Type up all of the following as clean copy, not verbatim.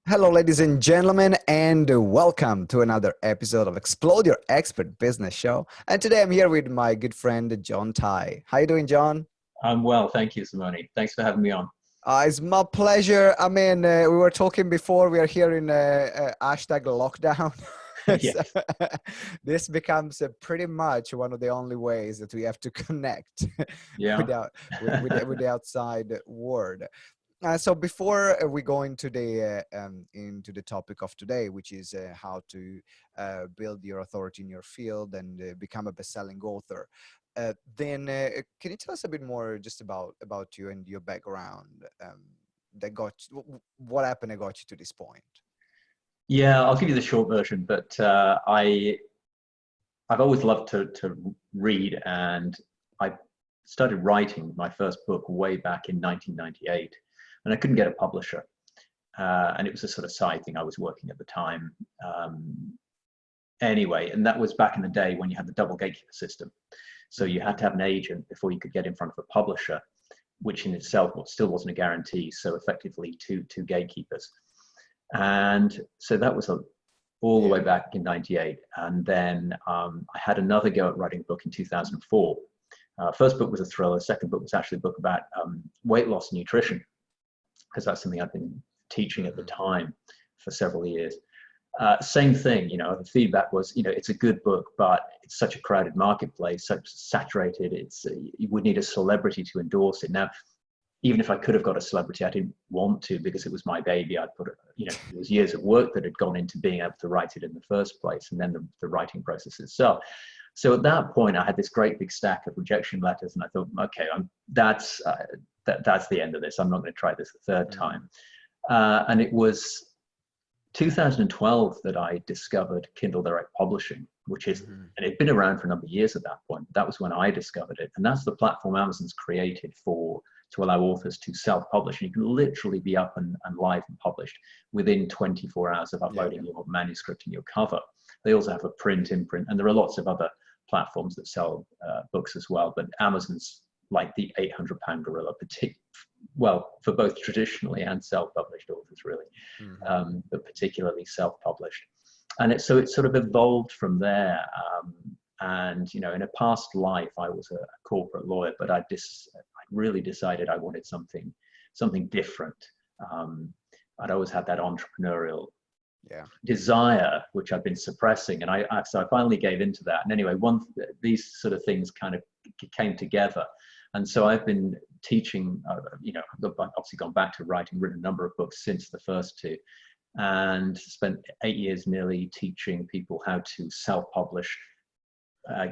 Hello, ladies and gentlemen, and welcome to another episode of Explode Your Expert Business Show. And today I'm here with my good friend, John Tighe. How you doing, John? I'm well, thank you, Simone. Thanks for having me on. It's my pleasure. I mean, we were talking before, we are here in hashtag lockdown. So, Yes. this becomes pretty much one of the only ways that we have to connect Yeah. with the outside world. So before we go into the topic of today, which is how to build your authority in your field and become a best-selling author, then can you tell us a bit more just about you and your background what happened that got you to this point? Yeah, I'll give you the short version, but I've always loved to read, and I started writing my first book way back in 1998, and I couldn't get a publisher. And it was a sort of side thing. I was working at the time. Anyway, and that was back in the day when you had the double gatekeeper system. So you had to have an agent before you could get in front of a publisher, which in itself still wasn't a guarantee. So effectively two gatekeepers. And so that was all the way back in 98. And then I had another go at writing a book in 2004. First book was a thriller. Second book was actually a book about weight loss and nutrition, because that's something I'd been teaching at the time for several years. Same thing, the feedback was, it's a good book, but it's such a crowded marketplace, such saturated. You would need a celebrity to endorse it. Now, even if I could have got a celebrity, I didn't want to, because it was my baby. I'd put it was years of work that had gone into being able to write it in the first place, and then the writing process itself. So at that point, I had this great big stack of rejection letters, and I thought, okay, that's the end of this. I'm not going to try this a third time. And it was 2012 that I discovered Kindle Direct Publishing, which is, and it'd been around for a number of years at that point. That was when I discovered it. And that's the platform Amazon's created to allow authors to self-publish. And you can literally be up and live and published within 24 hours of uploading your manuscript and your cover. They also have a print, imprint, and there are lots of other platforms that sell books as well. But Amazon's like the 800-pound gorilla, for both traditionally and self-published authors, really, but particularly self-published. And so it sort of evolved from there. And in a past life, I was a corporate lawyer, but I really decided I wanted something different. I'd always had that entrepreneurial desire, which I've been suppressing, and so I finally gave into that. And anyway, these sort of things kind of came together. And so I've been teaching, I've obviously gone back to writing, written a number of books since the first two, and spent 8 years nearly teaching people how to self-publish,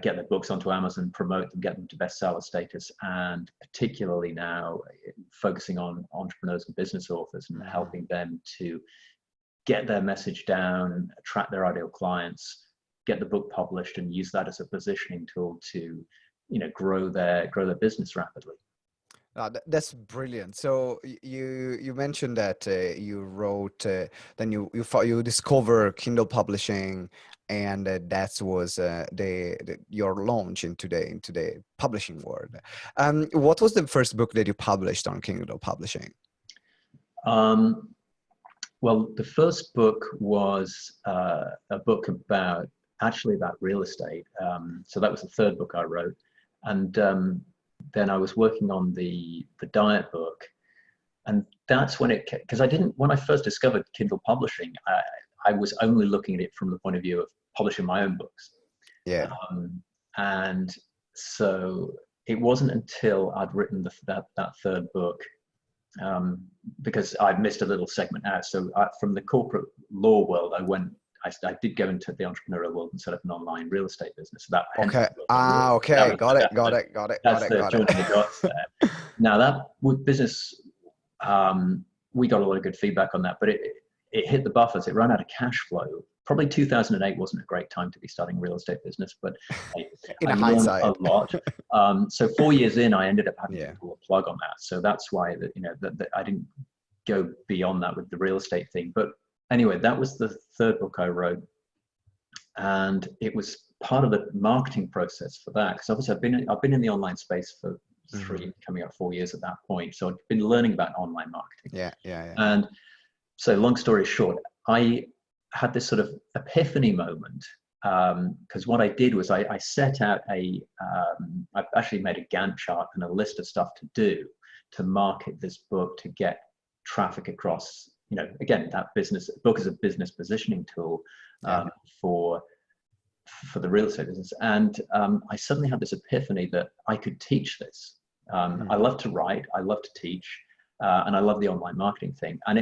get their books onto Amazon, promote them, get them to bestseller status, and particularly now focusing on entrepreneurs and business authors and helping them to get their message down, attract their ideal clients, get the book published, and use that as a positioning tool to grow their business rapidly. That's brilliant. So you mentioned that you wrote, then you discover Kindle publishing, and that was your launch into the publishing world. What was the first book that you published on Kindle publishing? Well, the first book was a book about real estate. So that was the third book I wrote. And then I was working on the diet book, and that's when because when I first discovered Kindle publishing, I was only looking at it from the point of view of publishing my own books. And so it wasn't until I'd written that third book, because I'd missed a little segment out. So from the corporate law world, I did go into the entrepreneurial world and set up an online real estate business. Got it. That's the joint of the dots there. Now that business, we got a lot of good feedback on that, but it hit the buffers. It ran out of cash flow. Probably 2008 wasn't a great time to be starting a real estate business, but I learned a lot. So 4 years in, I ended up having to pull a plug on that. So that's why that I didn't go beyond that with the real estate thing. But anyway, that was the third book I wrote, and it was part of the marketing process for that, because obviously I've been in the online space for coming up 4 years at that point, so I've been learning about online marketing. Yeah. And So long story short, I had this sort of epiphany moment, because what I did was I set out I actually made a Gantt chart and a list of stuff to do to market this book, to get traffic across, again, that book is a business positioning tool for the real estate business. And I suddenly had this epiphany that I could teach this. I love to write, I love to teach, and I love the online marketing thing. And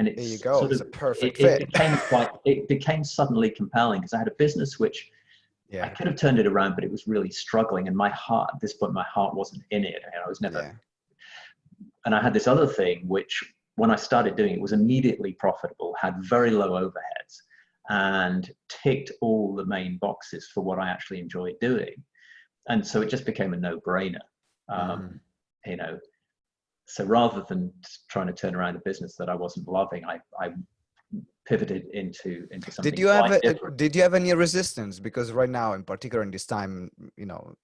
it's there you go. sort It's of, a perfect fit. it became suddenly compelling, because I had a business which I could have turned it around, but it was really struggling. And my heart, at this point, my heart wasn't in it. I was never. And I had this other thing, which when I started doing it was immediately profitable, had very low overheads, and ticked all the main boxes for what I actually enjoyed doing. And so it just became a no-brainer. So rather than trying to turn around a business that I wasn't loving, I pivoted into something different. Did you have any resistance? Because right now, in particular in this time, now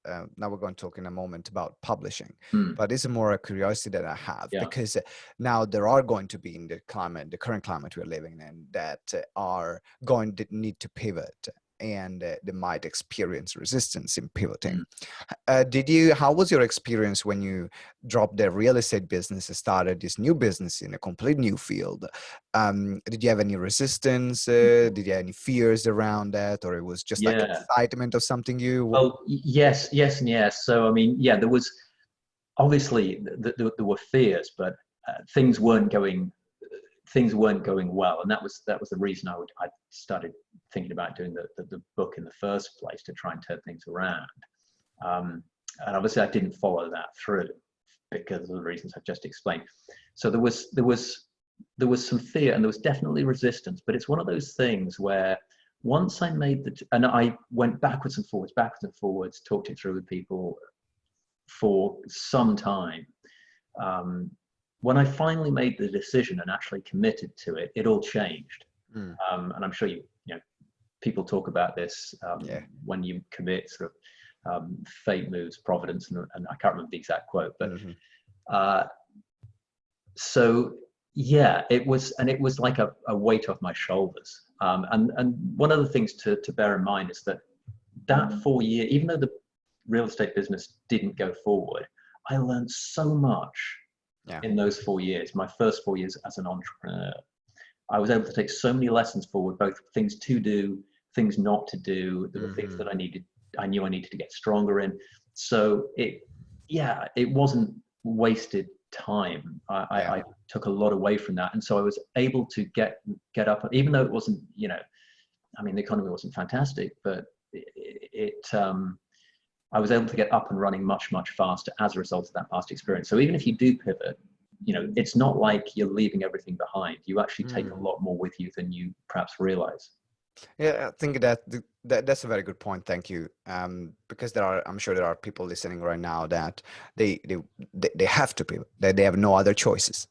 we're going to talk in a moment about publishing, but it's more a curiosity that I have, because now there are going to be in the current climate we're living in, that are going to need to pivot, and they might experience resistance in pivoting. How was your experience when you dropped the real estate business and started this new business in a complete new field? Did you have any resistance? Did you have any fears around that, or it was just like excitement of something new? Well, yes and yes. So, I mean, there was, obviously there were fears, but things weren't going well. And that was the reason I started thinking about doing the book in the first place, to try and turn things around. And obviously I didn't follow that through because of the reasons I've just explained. So there was some fear, and there was definitely resistance, but it's one of those things where once I made and I went backwards and forwards, talked it through with people for some time. When I finally made the decision and actually committed to it, it all changed. And I'm sure people talk about this when you commit, sort of fate moves providence, and I can't remember the exact quote, but so it was like a weight off my shoulders. And one of the things to bear in mind is that 4 year, even though the real estate business didn't go forward, I learned so much in those 4 years. My first 4 years as an entrepreneur, I was able to take so many lessons forward, both things to do, things not to do. There were things that I knew I needed to get stronger in. So it wasn't wasted time. I took a lot away from that. And so I was able to get up, even though it wasn't, I mean, the economy wasn't fantastic, but I was able to get up and running much, much faster as a result of that past experience. So even if you do pivot, it's not like you're leaving everything behind. You actually take a lot more with you than you perhaps realize. Yeah, I think that's a very good point. Thank you. Because I'm sure there are people listening right now that they have to pivot. They have no other choices.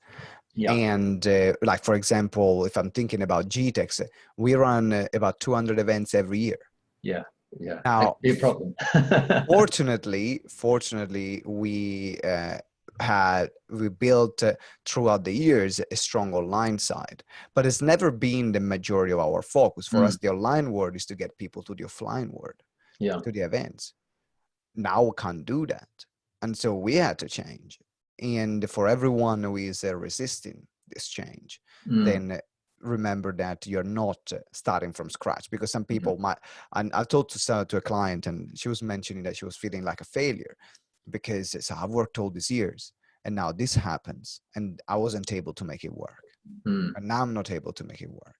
Yeah. And like, for example, if I'm thinking about GTeX, we run about 200 events every year. Yeah. Now, no problem. fortunately, we built throughout the years a strong online side, but it's never been the majority of our focus. For us, the online world is to get people to the offline world, to the events. Now we can't do that, and so we had to change. And for everyone who is resisting this change, then remember that you're not starting from scratch, because some people might. And I talked to a client, and she was mentioning that she was feeling like a failure, because so I've worked all these years and now this happens and I wasn't able to make it work. And now I'm not able to make it work.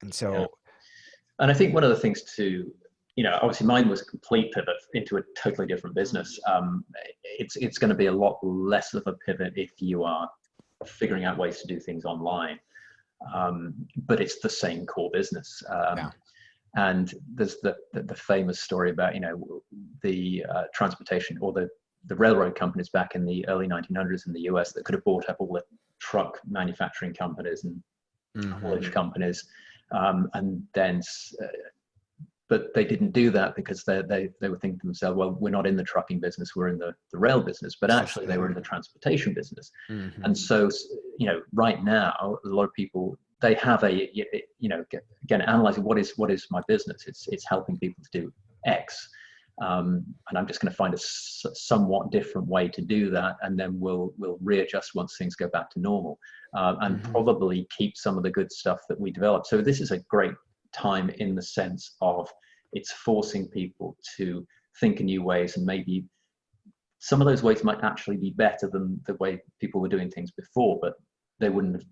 And so, and I think one of the things to, obviously mine was a complete pivot into a totally different business. It's going to be a lot less of a pivot if you are figuring out ways to do things online. But it's the same core business. And there's the famous story about, the transportation or the railroad companies back in the early 1900s in the US that could have bought up all the truck manufacturing companies and haulage companies, and then but they didn't do that because they were thinking to themselves, well, we're not in the trucking business, we're in the rail business, but actually they were in the transportation business. Mm-hmm. And so, you know, right now, a lot of people, they have a, you know, again, analyzing what is my business. It's helping people to do X. And I'm just going to find a somewhat different way to do that, and then we'll readjust once things go back to normal, and probably keep some of the good stuff that we develop. So this is a great time in the sense of it's forcing people to think in new ways, and maybe some of those ways might actually be better than the way people were doing things before, but they wouldn't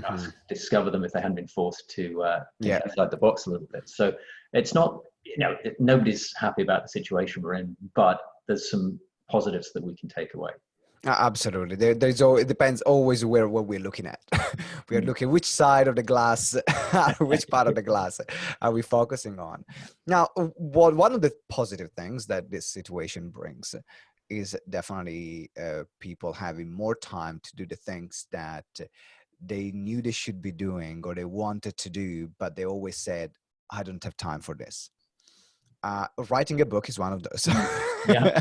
have discovered them if they hadn't been forced to think outside the box a little bit. So it's not, you know, nobody's happy about the situation we're in, but there's some positives that we can take away. Absolutely. It depends always what we're looking at. We are looking which side of the glass, which part of the glass are we focusing on. Now, one of the positive things that this situation brings is definitely people having more time to do the things that they knew they should be doing or they wanted to do, but they always said, I don't have time for this. Writing a book is one of those. Yeah.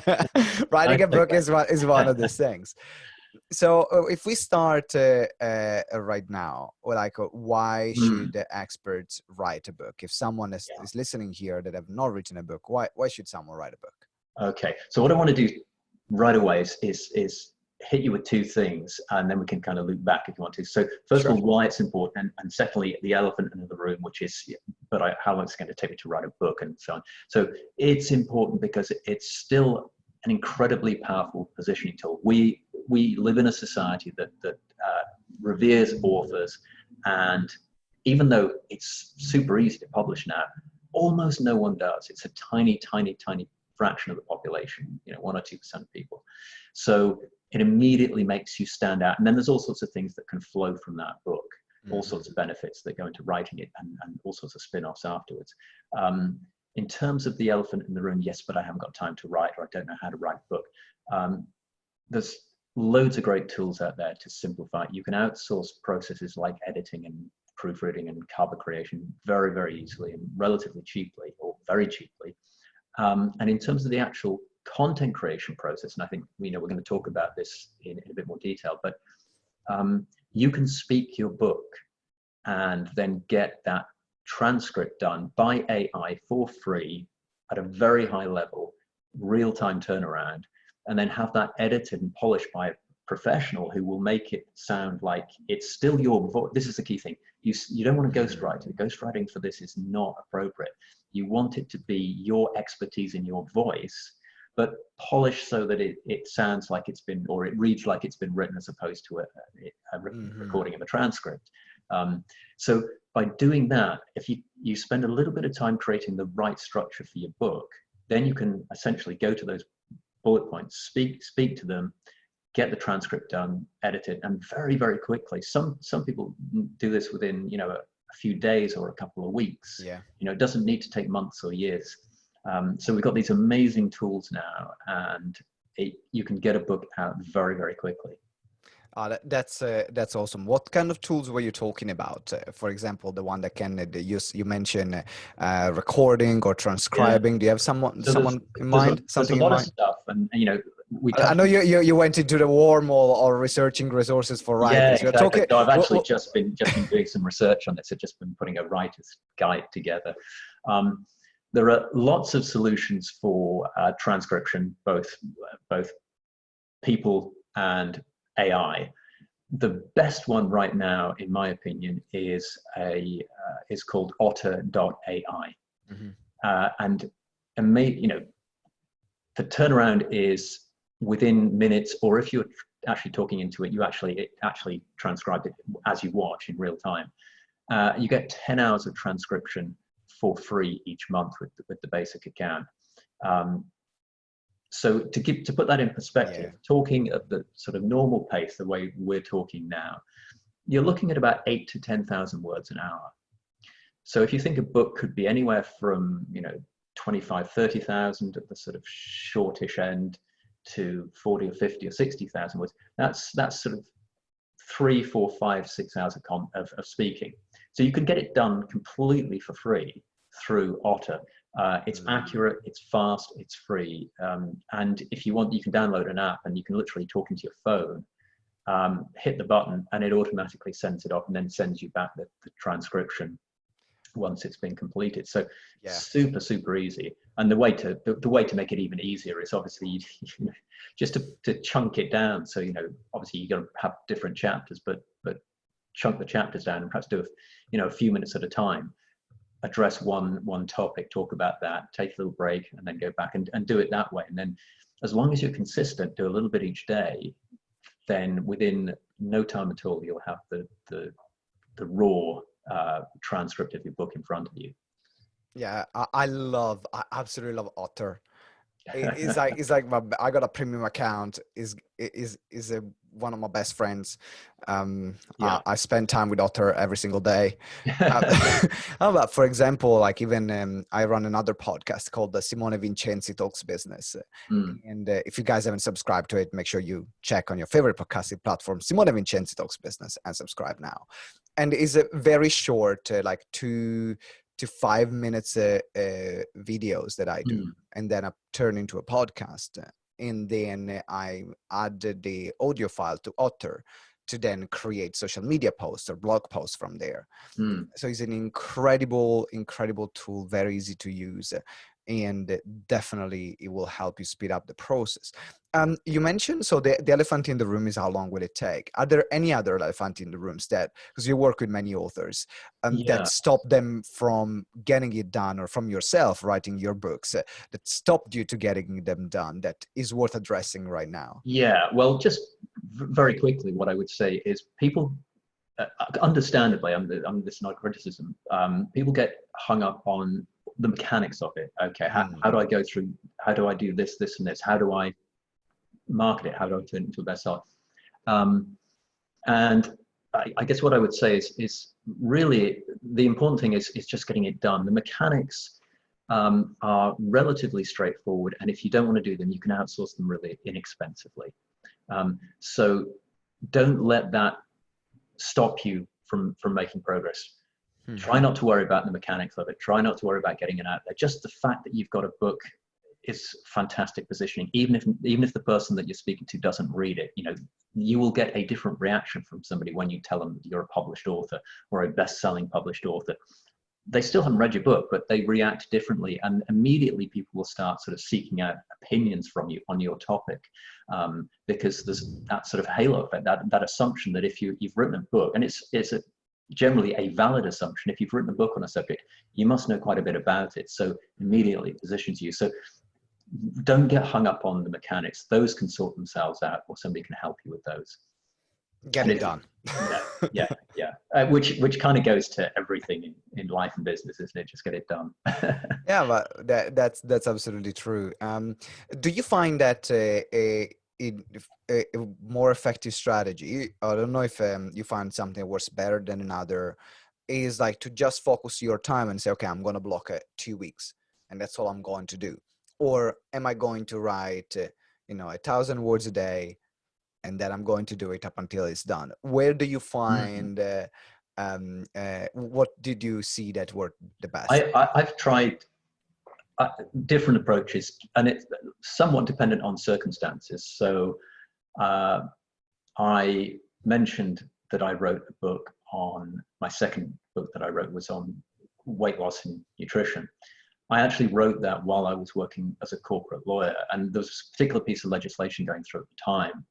Writing a book is one of those things. So if we start right now, or like, why should the experts write a book? If someone is listening here that have not written a book, why should someone write a book? Okay, so what I want to do right away is hit you with two things, and then we can kind of loop back if you want to. So first of all, why it's important, and secondly, the elephant in the room, which is, how long it's going to take me to write a book and so on. So it's important because it's still an incredibly powerful positioning tool. We live in a society that reveres authors, and even though it's super easy to publish now, almost no one does. It's a tiny, tiny, tiny fraction of the population, 1 or 2% of people. So it immediately makes you stand out. And then there's all sorts of things that can flow from that book, all sorts of benefits that go into writing it, and all sorts of spin-offs afterwards. In terms of the elephant in the room, yes, but I haven't got time to write, or I don't know how to write a book. There's loads of great tools out there to simplify. You can outsource processes like editing and proofreading and cover creation very, very easily and relatively cheaply, or very cheaply. And in terms of the actual content creation process, and I think we're going to talk about this in a bit more detail, but you can speak your book and then get that transcript done by AI for free at a very high level, real-time turnaround, and then have that edited and polished by a professional who will make it sound like it's still your voice. This is the key thing. You don't want to ghostwrite it. Ghostwriting for this is not appropriate. You want it to be your expertise in your voice, but polished so that it sounds like it's been, or it reads like it's been written, as opposed to a recording of a transcript. So by doing that, if you spend a little bit of time creating the right structure for your book, then you can essentially go to those bullet points, speak to them, get the transcript done, edit it, and very, very quickly. Some people do this within a few days or a couple of weeks. Yeah. It doesn't need to take months or years. So we've got these amazing tools now, and you can get a book out very, very quickly. That's awesome. What kind of tools were you talking about? For example, the one that can use, you mentioned recording or transcribing. Do you have someone in mind? There's a lot of stuff, and I know you went into the wormhole or researching resources for writers. Yeah, exactly. So I've actually just been doing some research on this. I've just been putting a writer's guide together. There are lots of solutions for transcription, both people and AI. The best one right now, in my opinion, is called Otter.ai, and the turnaround is within minutes, or if you're actually talking into it, it actually transcribed it as you watch in real time. You get 10 hours of transcription for free each month with the basic account. So to put that in perspective, talking at the sort of normal pace, the way we're talking now, you're looking at about 8,000 to 10,000 words an hour. So if you think a book could be anywhere from 25,000, 30,000 at the sort of shortish end to 40 or 50 or 60,000 words, that's sort of 3, 4, 5, 6 hours of speaking. So you can get it done completely for free. through Otter. It's accurate, it's fast, it's free. And if you want, you can download an app and you can literally talk into your phone, hit the button, and it automatically sends it off and then sends you back the transcription once it's been completed. So Yeah. super easy. And the way to make it even easier is obviously just to chunk it down. So, obviously you're going to have different chapters, but chunk the chapters down and perhaps do a few minutes at a time. Address one topic, talk about that, take a little break, and then go back and do it that way. And then, as long as you're consistent, do a little bit each day, then within no time at all, you'll have the raw transcript of your book in front of you. Yeah, I absolutely love Otter. It's like I got a premium account. Is one of my best friends. I spend time with Otter every single day. But for example, like even I run another podcast called the Simone Vincenzi Talks Business. And if you guys haven't subscribed to it, make sure you check on your favorite podcasting platform, Simone Vincenzi Talks Business, and subscribe now. And it's a very short, like 2 to 5 minutes videos that I do, and then I turn into a podcast, and then I add the audio file to Otter to then create social media posts or blog posts from there. So it's an incredible tool, very easy to use, and definitely it will help you speed up the process. You mentioned, so the elephant in the room is how long will it take? Are there any other elephant in the rooms that, because you work with many authors, that stop them from getting it done, or from yourself writing your books, that stopped you to getting them done, that is worth addressing right now? Yeah, well, just very quickly, what I would say is people, understandably, this is not criticism, people get hung up on the mechanics of it. Okay, how do I go through, how do I do this, and this? How do I market it? How do I turn it into a bestseller? And I guess what I would say is really the important thing is just getting it done. The mechanics are relatively straightforward, and if you don't want to do them, you can outsource them really inexpensively. So don't let that stop you from making progress. Try not to worry about the mechanics of it. Try not to worry about getting it out there. Just the fact that you've got a book is fantastic positioning. Even if the person that you're speaking to doesn't read it, you will get a different reaction from somebody when you tell them that you're a published author or a best-selling published author. They still haven't read your book, but they react differently, and immediately people will start sort of seeking out opinions from you on your topic, because there's that sort of halo effect, that assumption that if you've written a book, and it's generally a valid assumption, if you've written a book on a subject, you must know quite a bit about it. So immediately it positions you. So don't get hung up on the mechanics. Those can sort themselves out, or somebody can help you with those. Get it done. Yeah. Which kind of goes to everything in life and business, isn't it? Just get it done. Yeah, but that's absolutely true. Do you find that a more effective strategy, I don't know if you find something works better than another, is like to just focus your time and say, okay, I'm going to block 2 weeks and that's all I'm going to do? Or am I going to write 1,000 words a day, and then I'm going to do it up until it's done? Where do you find what did you see that worked the best? I've tried different approaches, and it's somewhat dependent on circumstances. So I mentioned that I wrote a book on, my second book that I wrote was on weight loss and nutrition. I actually wrote that while I was working as a corporate lawyer, and there was a particular piece of legislation going through at the time,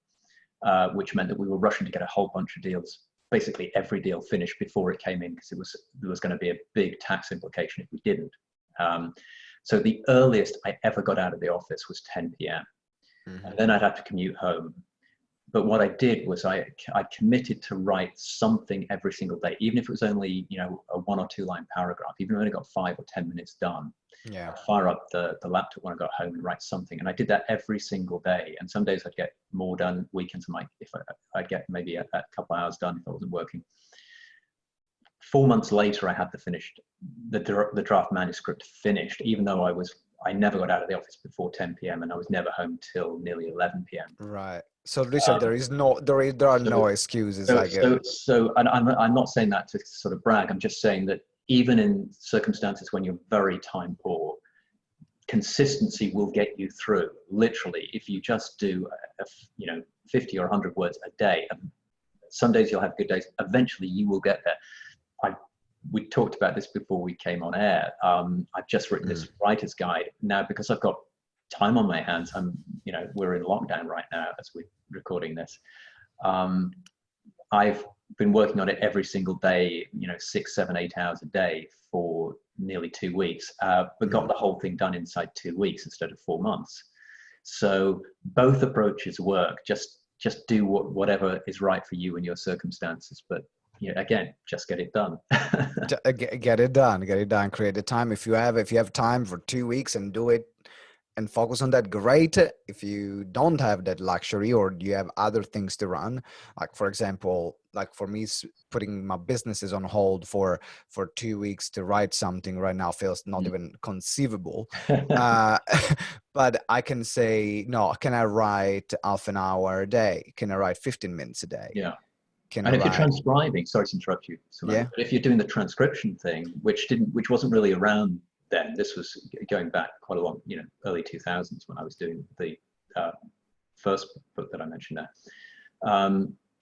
which meant that we were rushing to get a whole bunch of deals, basically every deal finished before it came in, because there was going to be a big tax implication if we didn't. So the earliest I ever got out of the office was 10 p.m. And then I'd have to commute home. But what I did was I committed to write something every single day, even if it was only, a 1 or 2 line paragraph, even if I only got 5 or 10 minutes done. Yeah. I'd fire up the laptop when I got home and write something. And I did that every single day. And some days I'd get more done. Weekends, I'd get maybe a couple of hours done if I wasn't working. 4 months later, I had the draft manuscript finished, even though I never got out of the office before 10 p.m. and I was never home till nearly 11 p.m. Right. So Richard, there are no excuses. And I'm not saying that to sort of brag. I'm just saying that even in circumstances when you're very time poor, consistency will get you through. Literally, if you just do, 50 or 100 words a day, some days you'll have good days. Eventually, you will get there. We talked about this before we came on air. I've just written this writer's guide now because I've got time on my hands. We're in lockdown right now as we're recording this. I've been working on it every single day, 6, 7, 8 hours a day for nearly 2 weeks, but got the whole thing done inside 2 weeks instead of 4 months. So both approaches work. Just do whatever is right for you and your circumstances. But again, just get it done. Get it done. Create the time. If you have time for 2 weeks and do it and focus on that, great. If you don't have that luxury or you have other things to run, like for example, like for me, putting my businesses on hold for 2 weeks to write something right now feels not even conceivable. But I can say, no, can I write half an hour a day? Can I write 15 minutes a day? Yeah. Can And I if you're transcribing, sorry to interrupt you, Simone, yeah. but if you're doing the transcription thing, which wasn't really around then, this was going back quite a long, early 2000s when I was doing the first book that I mentioned there.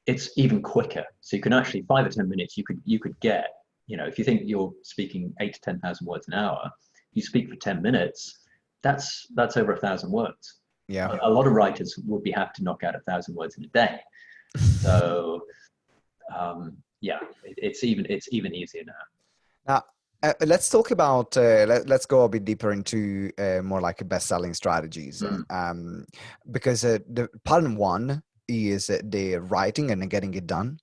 It's even quicker. So you can actually 5 or 10 minutes. You could get, if you think you're speaking 8 to 10,000 words an hour, you speak for 10 minutes. That's over 1,000 words. Yeah. A lot of writers would be happy to knock out 1,000 words in a day. So. It's even easier now. Now, let's talk about, let's go a bit deeper into more like best-selling strategies. Because the part one is the writing and getting it done.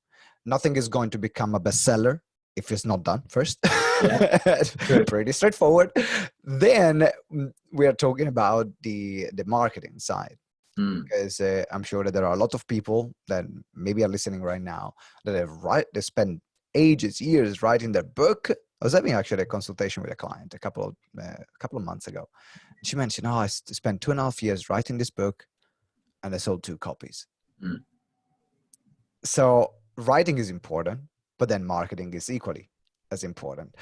Nothing is going to become a bestseller if it's not done first. Yeah, pretty straightforward. Then we are talking about the marketing side. Because I'm sure that there are a lot of people that maybe are listening right now that they spend ages, years writing their book. I was having actually a consultation with a client a couple of months ago. She mentioned, I spent 2.5 years writing this book and I sold 2 copies. So writing is important, but then marketing is equally as important.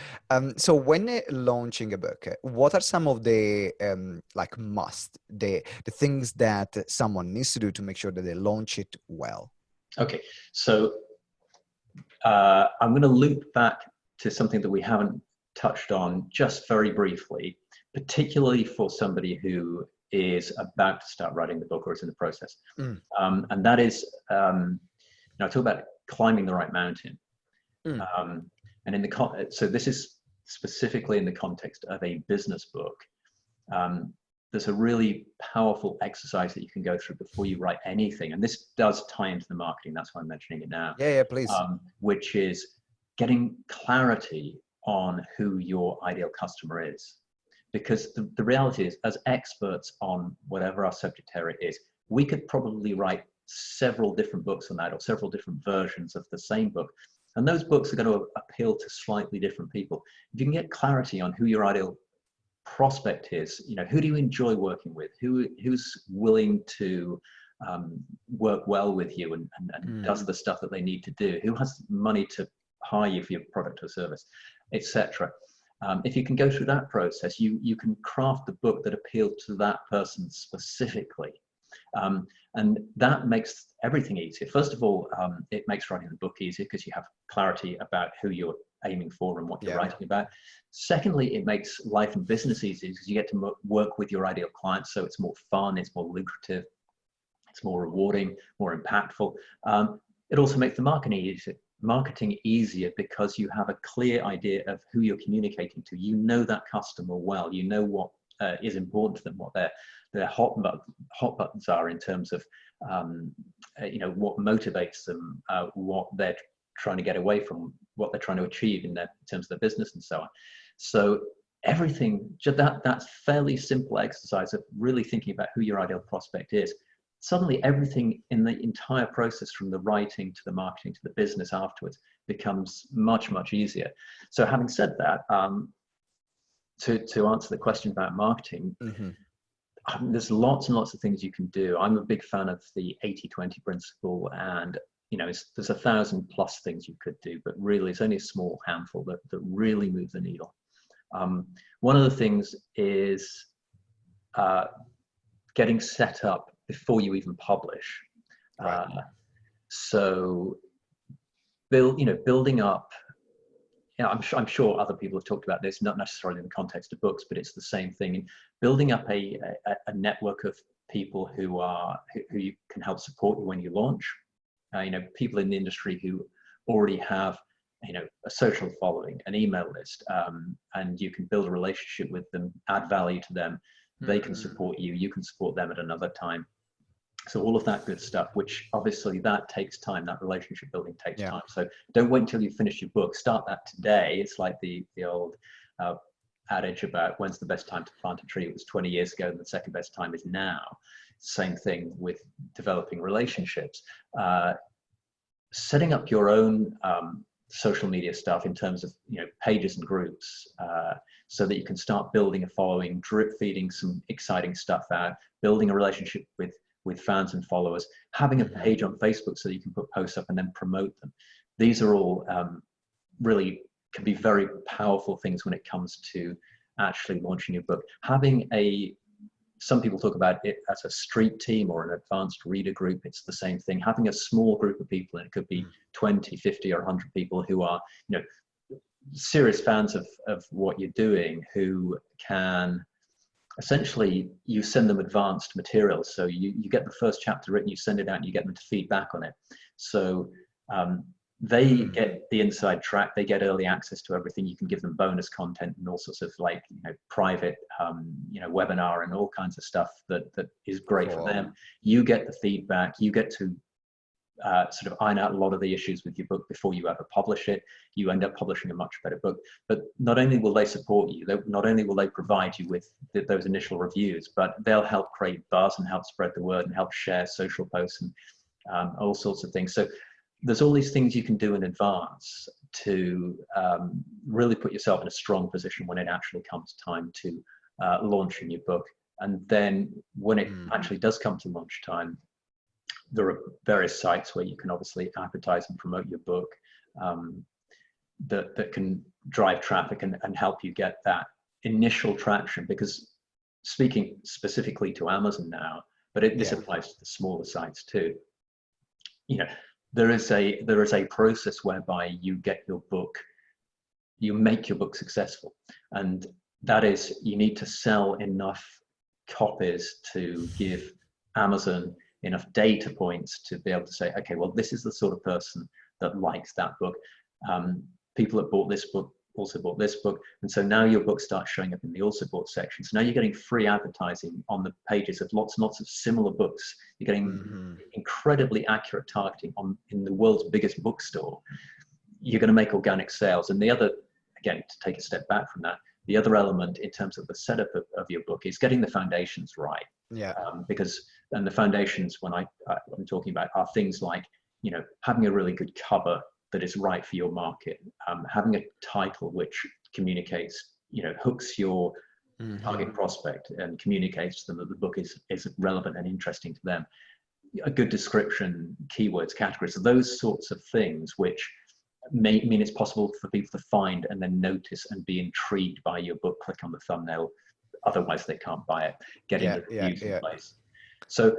So when launching a book, what are some of the the things that someone needs to do to make sure that they launch it well? Okay, so I'm going to loop back to something that we haven't touched on just very briefly, particularly for somebody who is about to start writing the book or is in the process. And that is, I talk about climbing the right mountain. And so this is specifically in the context of a business book. There's a really powerful exercise that you can go through before you write anything. And this does tie into the marketing. That's why I'm mentioning it now. Yeah, please. Which is getting clarity on who your ideal customer is. Because the reality is, as experts on whatever our subject area is, we could probably write several different books on that or several different versions of the same book. And those books are going to appeal to slightly different people. If you can get clarity on who your ideal prospect is, who do you enjoy working with? Who's willing to work well with you and does the stuff that they need to do? Who has money to hire you for your product or service, etc. If you can go through that process, you can craft the book that appealed to that person specifically. And that makes everything easier. First of all, it makes writing the book easier because you have clarity about who you're aiming for and what you're writing about. Secondly, it makes life and business easier because you get to work with your ideal clients. So it's more fun, it's more lucrative, it's more rewarding, more impactful. It also makes the marketing easier because you have a clear idea of who you're communicating to. You know that customer well. You know what is important to them, what their hot buttons are in terms of what motivates them, what they're trying to get away from, what they're trying to achieve in terms of their business and so on. So everything, that's fairly simple exercise of really thinking about who your ideal prospect is. Suddenly everything in the entire process, from the writing to the marketing to the business afterwards, becomes much, much easier. So having said that, to answer the question about marketing, there's lots and lots of things you can do. I'm a big fan of the 80-20 principle, and there's 1,000+ things you could do, but really it's only a small handful that really move the needle. One of the things is getting set up before you even publish. Right. So building up. I'm sure other people have talked about this, not necessarily in the context of books, but it's the same thing. And building up a network of people who you can help support you when you launch. People in the industry who already have a social following, an email list, and you can build a relationship with them, add value to them. They can support you. You can support them at another time. So all of that good stuff, which obviously that takes time, that relationship building takes time. So don't wait until you finish your book, start that today. It's like the old adage about when's the best time to plant a tree. It was 20 years ago, and the second best time is now. Same thing with developing relationships. Setting up your own social media stuff in terms of pages and groups, so that you can start building a following, drip feeding some exciting stuff out, building a relationship with fans and followers, having a page on Facebook so that you can put posts up and then promote them. These are all really can be very powerful things when it comes to actually launching your book. Having some people talk about it as a street team or an advanced reader group. It's the same thing. Having a small group of people, and it could be 20, 50 or 100 people who are serious fans of what you're doing, who can essentially, you send them advanced materials. So you get the first chapter written, you send it out, and you get them to feedback on it. So they get the inside track, they get early access to everything. You can give them bonus content and all sorts of private webinar and all kinds of stuff that is great for them. You get the feedback, you get to sort of iron out a lot of the issues with your book before you ever publish it. You end up publishing a much better book. But not only will they support you, not only will they provide you with those initial reviews, but they'll help create buzz and help spread the word and help share social posts and all sorts of things. So there's all these things you can do in advance to really put yourself in a strong position when it actually comes time to launching your book. And then when it actually does come to launch time, there are various sites where you can obviously advertise and promote your book that can drive traffic and help you get that initial traction. Because speaking specifically to Amazon now, but this applies to the smaller sites too. There is a process whereby you make your book successful, and that is you need to sell enough copies to give Amazon enough data points to be able to say, okay, well, this is the sort of person that likes that book. People that bought this book also bought this book. And so now your book starts showing up in the also bought section. So now you're getting free advertising on the pages of lots and lots of similar books. You're getting incredibly accurate targeting in the world's biggest bookstore. You're going to make organic sales. And the other, again, to take a step back from that, the other element in terms of the setup of your book is getting the foundations right. And the foundations, when I'm talking about, are things like, having a really good cover that is right for your market, having a title which communicates, hooks your target prospect and communicates to them that the book is relevant and interesting to them, a good description, keywords, categories, those sorts of things which may mean it's possible for people to find and then notice and be intrigued by your book, click on the thumbnail, otherwise they can't buy it, getting the reviews in place. So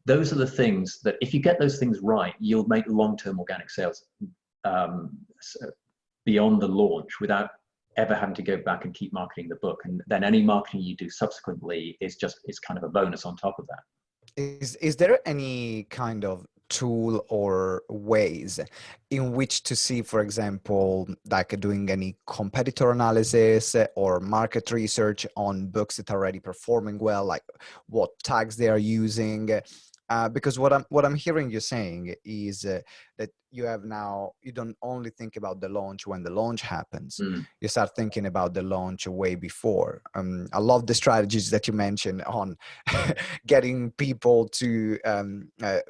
those are the things that if you get those things right, you'll make long-term organic sales beyond the launch without ever having to go back and keep marketing the book. And then any marketing you do subsequently is kind of a bonus on top of that. Is there any kind of tool or ways in which to see, for example, like doing any competitor analysis or market research on books that are already performing well, like what tags they are using? Because what I'm hearing you saying is that you don't only think about the launch when the launch happens. You start thinking about the launch way before. I love the strategies that you mentioned on getting people to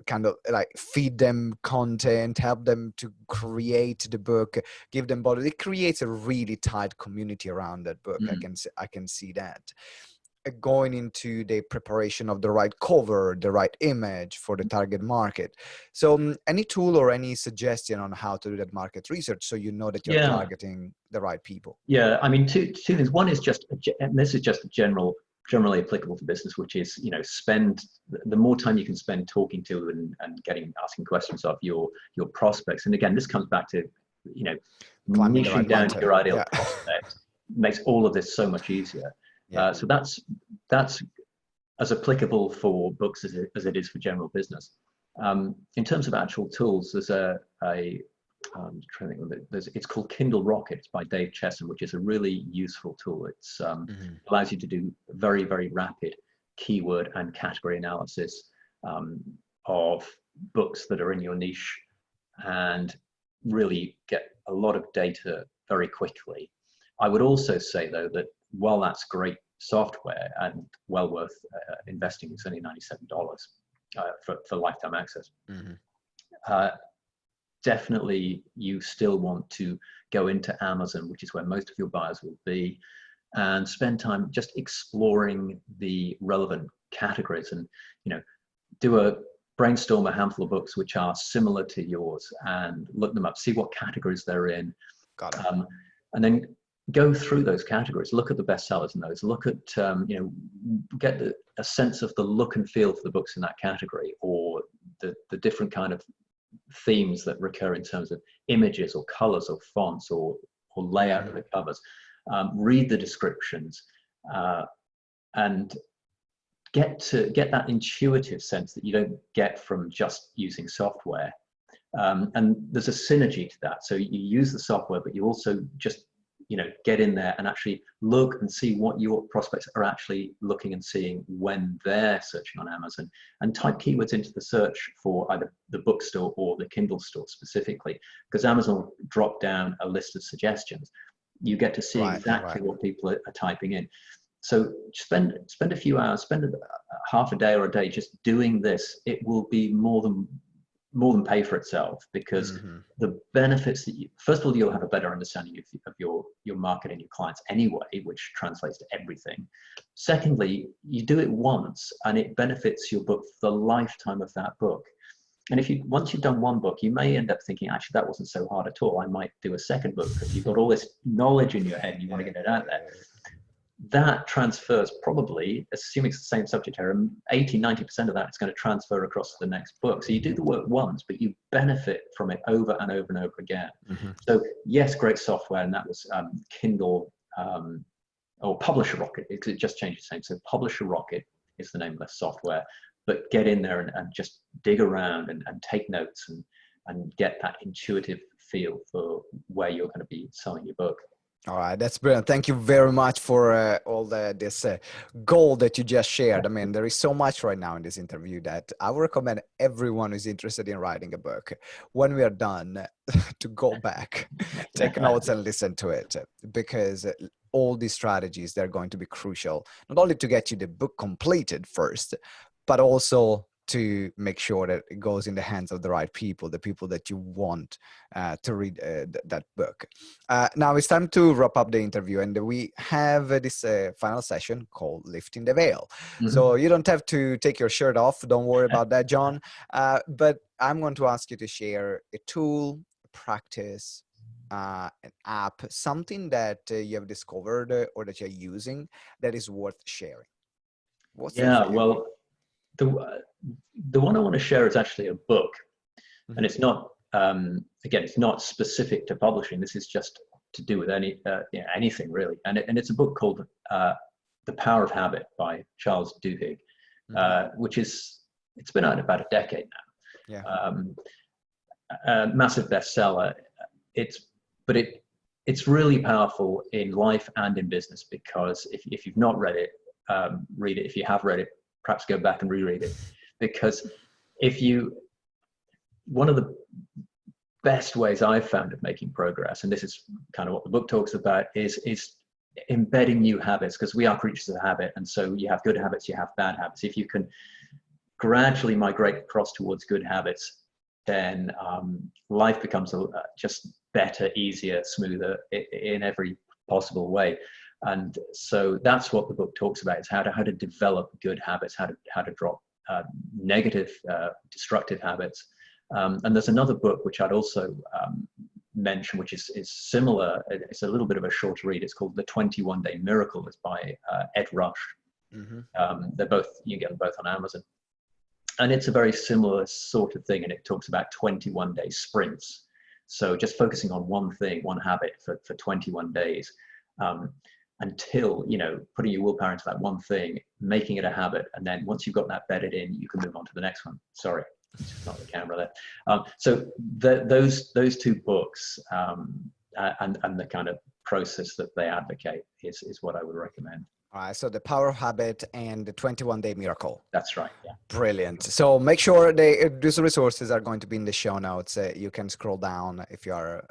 kind of like feed them content, help them to create the book, give them body. It creates a really tight community around that book. I can see that. going into the preparation of the right cover, the right image for the target market. So any tool or any suggestion on how to do that market research so you know that you're Yeah. targeting the right people? Yeah, I mean, two things. One is just, and this is just generally applicable to business, which is, spend the more time you can spend talking to and asking questions of your prospects. And again, this comes back to, Climbing the niching right down to mountain. your ideal Yeah. prospect makes all of this so much easier. Yeah. So that's as applicable for books as it is for general business. In terms of actual tools, there's I'm trying to think of it. It's called Kindle Rocket. It's by Dave Chesson, which is a really useful tool. It's allows you to do very, very rapid keyword and category analysis of books that are in your niche, and really get a lot of data very quickly. I would also say, though, that while that's great software and well worth investing, it's only $97 for lifetime access. Definitely, you still want to go into Amazon, which is where most of your buyers will be, and spend time just exploring the relevant categories, and brainstorm a handful of books which are similar to yours and look them up, see what categories they're in. Got it. And then go through those categories, look at the bestsellers in those, look at, get a sense of the look and feel for the books in that category, or the different kind of themes that recur in terms of images or colors or fonts or layout of the covers. Read the descriptions and get that intuitive sense that you don't get from just using software. And there's a synergy to that. So you use the software, but you also just get in there and actually look and see what your prospects are actually looking and seeing when they're searching on Amazon, and type keywords into the search for either the bookstore or the Kindle store specifically, because Amazon will drop down a list of suggestions. You get to see exactly what people are typing in. So spend a few hours, spend half a day or a day just doing this. It will be more than pay for itself, because the benefits that first of all, you'll have a better understanding of your market and your clients anyway, which translates to everything. Secondly, you do it once and it benefits your book for the lifetime of that book. And once you've done one book, you may end up thinking, actually, that wasn't so hard at all. I might do a second book, because you've got all this knowledge in your head and you want to get it out there. That transfers, probably, assuming it's the same subject area, 80–90% of that is going to transfer across to the next book. So you do the work once, but you benefit from it over and over and over again. So yes, great software, and that was Kindle or Publisher Rocket, because it just changed its name. So Publisher Rocket is the name of the software, but get in there and just dig around and take notes and get that intuitive feel for where you're going to be selling your book. All right, that's brilliant. Thank you very much for all this gold that you just shared. I mean, there is so much right now in this interview that I would recommend everyone who's interested in writing a book, when we are done, to go back, take notes and listen to it, because all these strategies, they're going to be crucial, not only to get you the book completed first, but also to make sure that it goes in the hands of the right people, the people that you want to read that book. Now it's time to wrap up the interview, and we have this final session called Lifting the Veil. So you don't have to take your shirt off. Don't worry about that, John. But I'm going to ask you to share a tool, a practice, an app, something that you have discovered or that you're using that is worth sharing. What's that for you? Well, the one I want to share is actually a book, and it's not again, it's not specific to publishing. This is just to do with anything really, and it's a book called The Power of Habit by Charles Duhigg, which it's been out about a decade now. A massive bestseller. It's really powerful in life and in business, because if you've not read it, read it. If you have read it, perhaps go back and reread it, because one of the best ways I've found of making progress, and this is kind of what the book talks about, is embedding new habits, because we are creatures of habit, and so you have good habits, you have bad habits. If you can gradually migrate across towards good habits, then life becomes just better, easier, smoother in every possible way. And so that's what the book talks about, is how to develop good habits, how to drop negative, destructive habits. And there's another book which I'd also mention, which is similar. It's a little bit of a shorter read. It's called The 21 Day Miracle. It's by Ed Rush. They're both, you get them both on Amazon. And it's a very similar sort of thing. And it talks about 21-day sprints. So just focusing on one thing, one habit for 21 days. Until, you know, putting your willpower into that one thing, making it a habit, and then once you've got that bedded in, you can move on to the next one. Sorry, it's just not the camera there. So those two books and the kind of process that they advocate is what I would recommend. All right, so The Power of Habit and The 21-Day Miracle. That's right, yeah. Brilliant. So make sure these resources are going to be in the show notes. You can scroll down if you are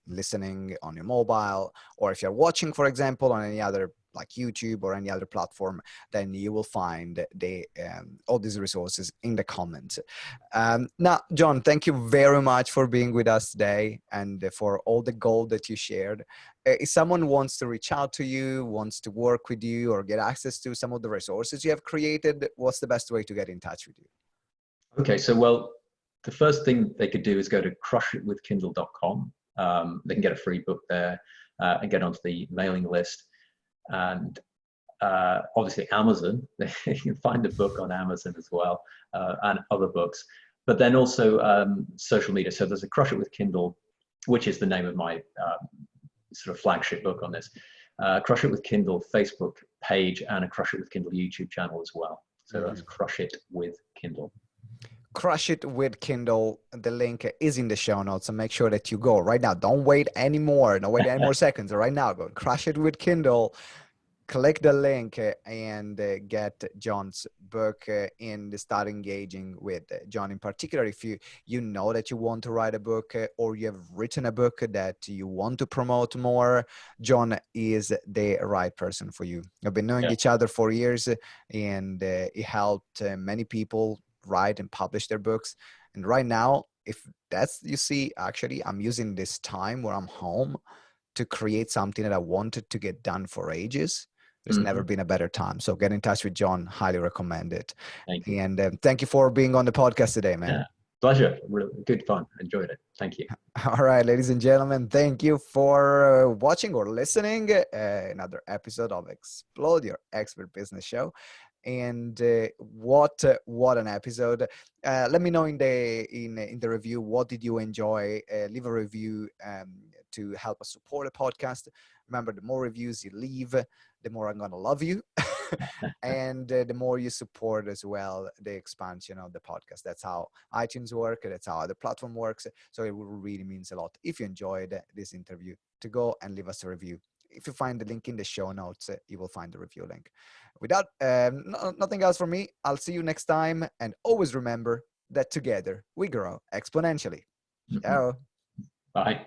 listening on your mobile, or if you're watching, for example, on any other like YouTube or any other platform, then you will find all these resources in the comments. Now, John, thank you very much for being with us today and for all the gold that you shared. If someone wants to reach out to you, wants to work with you, or get access to some of the resources you have created, what's the best way to get in touch with you? Okay, so well, the first thing they could do is go to crushitwithkindle.com. They can get a free book there and get onto the mailing list. And obviously Amazon, you can find the book on Amazon as well, and other books. But then also social media. So there's a Crush It with Kindle, which is the name of my sort of flagship book on this. Crush It with Kindle Facebook page, and a Crush It with Kindle YouTube channel as well. So that's Crush It with Kindle. Crush It with Kindle. The link is in the show notes, so make sure that you go right now. Don't wait anymore. Don't wait any more seconds. Right now, go Crush It with Kindle. Click the link and get John's book and start engaging with John. In particular, if you know that you want to write a book or you have written a book that you want to promote more, John is the right person for you. We've been knowing each other for years, and he helped many people write and publish their books. And right now, if that's, you see, actually, I'm using this time where I'm home to create something that I wanted to get done for ages. There's never been a better time. So get in touch with John. Highly recommend it. Thank you. And thank you for being on the podcast today, man. Yeah, pleasure. Really good fun. Enjoyed it. Thank you. All right, ladies and gentlemen, thank you for watching or listening. Another episode of Explode Your Expert Business Show. And what an episode. Let me know in the review, what did you enjoy? Leave a review to help us support the podcast. Remember, the more reviews you leave, the more I'm going to love you. And the more you support as well the expansion of the podcast. That's how iTunes work. That's how the platform works. So it really means a lot, if you enjoyed this interview, to go and leave us a review. If you find the link in the show notes, you will find the review link. Without nothing else from me, I'll see you next time. And always remember that together we grow exponentially. Ciao. Bye.